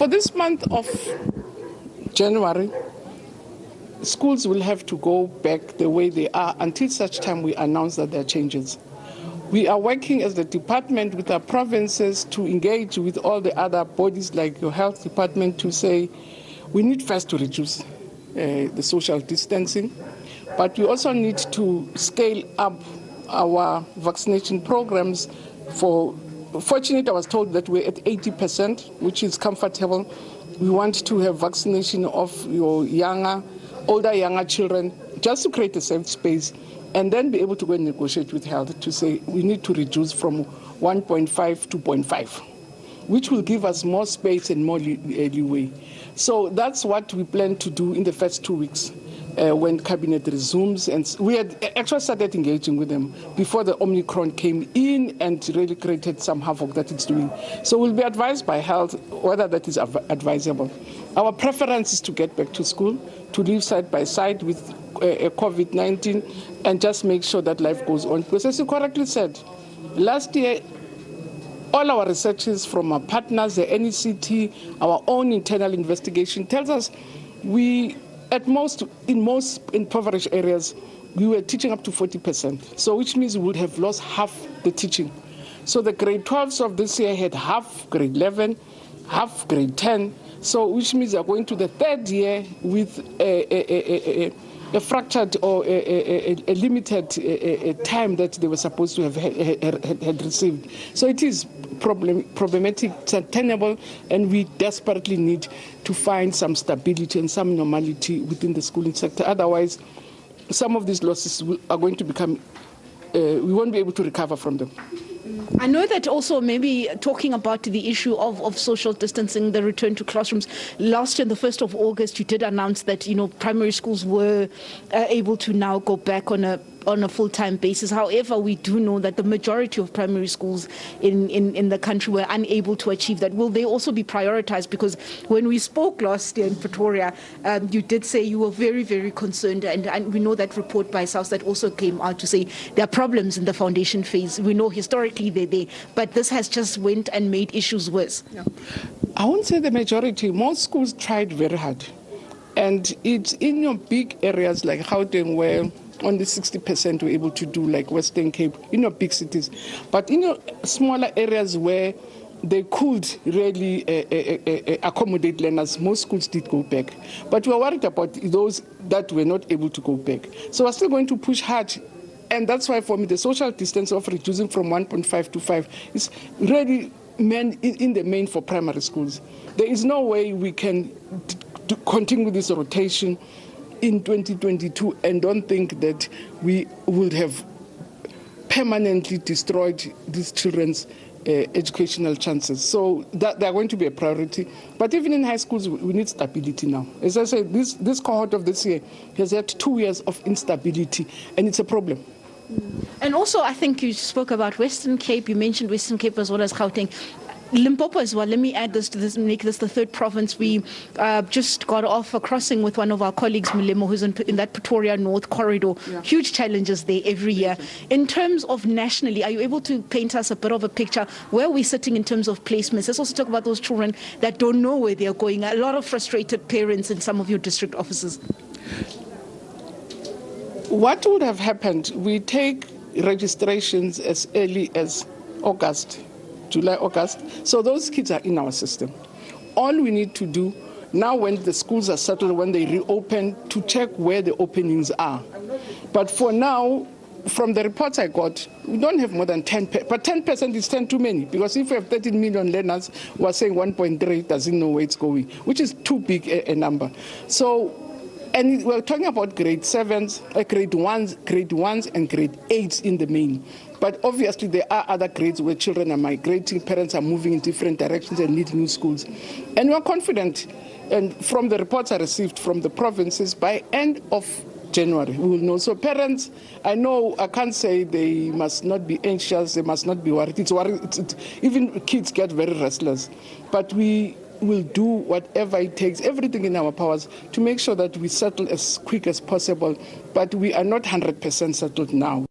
For this month of January, schools will have to go back the way they are until such time we announce that there are changes. We are working as the department with our provinces to engage with all the other bodies like your health department to say we need first to reduce the social distancing, but we also need to scale up our vaccination programs. Fortunately, I was told that we're at 80%, which is comfortable. We want to have vaccination of your older children, just to create a safe space, and then be able to go and negotiate with health to say we need to reduce from 1.5 to 0.5, which will give us more space and more leeway. So that's what we plan to do in the first 2 weeks when Cabinet resumes. And we had actually started engaging with them before the Omicron came in and really created some havoc that it's doing. So we'll be advised by health whether that is advisable. Our preference is to get back to school, to live side by side with COVID-19 and just make sure that life goes on. Because as you correctly said, last year, all our researches from our partners, the NECT, our own internal investigation tells us in most impoverished areas, we were teaching up to 40%. So which means we would have lost half the teaching. So the grade 12s of this year had half grade 11, half grade 10. So which means they're going to the third year with a fractured or a limited time that they were supposed to have had received. So it is problematic, it's untenable, and we desperately need to find some stability and some normality within the schooling sector. Otherwise, some of these losses are going to become, we won't be able to recover from them. I know that also maybe talking about the issue of social distancing, the return to classrooms. Last year, on the 1st of August, you did announce that, primary schools were able to now go back on a full-time basis. However, we do know that the majority of primary schools in the country were unable to achieve that. Will they also be prioritized? Because when we spoke last year in Pretoria, you did say you were very, very concerned, and we know that report by SABC that also came out to say there are problems in the foundation phase. We know historically they're there, but this has just went and made issues worse. Yeah. I won't say the majority. Most schools tried very hard. And it's in your big areas like Gauteng where only 60% were able to do, like Western Cape, in your big cities. But in your smaller areas where they could really accommodate learners, most schools did go back. But we are worried about those that were not able to go back. So we're still going to push hard. And that's why for me, the social distance of reducing from 1.5 to 5 is really meant in the main for primary schools. There is no way we can continue this rotation in 2022 and don't think that we would have permanently destroyed these children's educational chances. So that they're going to be a priority. But even in high schools, we need stability now. As I said, this cohort of this year has had 2 years of instability, and it's a problem. And also, I think you spoke about Western Cape. You mentioned Western Cape as well as Gauteng. Limpopo as well. Let me add this to this, make this the third province. We just got off a crossing with one of our colleagues, Mulemo, who's in that Pretoria North corridor. Yeah. Huge challenges there every year. In terms of nationally, are you able to paint us a bit of a picture where we're sitting in terms of placements? Let's also talk about those children that don't know where they're going. A lot of frustrated parents in some of your district offices. What would have happened, we take registrations as early as July, August. So those kids are in our system. All we need to do now when the schools are settled, when they reopen, to check where the openings are. But for now, from the reports I got, we don't have more than 10%. But 10% is 10 too many, because if we have 13 million learners who are saying 1.3 doesn't know where it's going, which is too big a number. So, and we're talking about grade 7s, grade 1s and grade 8s in the main. But obviously there are other grades where children are migrating, parents are moving in different directions and need new schools. And we're confident, and from the reports I received from the provinces, by end of January we will know. So parents, I know I can't say they must not be anxious, they must not be worried. Even kids get very restless. But we will do whatever it takes, everything in our powers, to make sure that we settle as quick as possible. But we are not 100% settled now.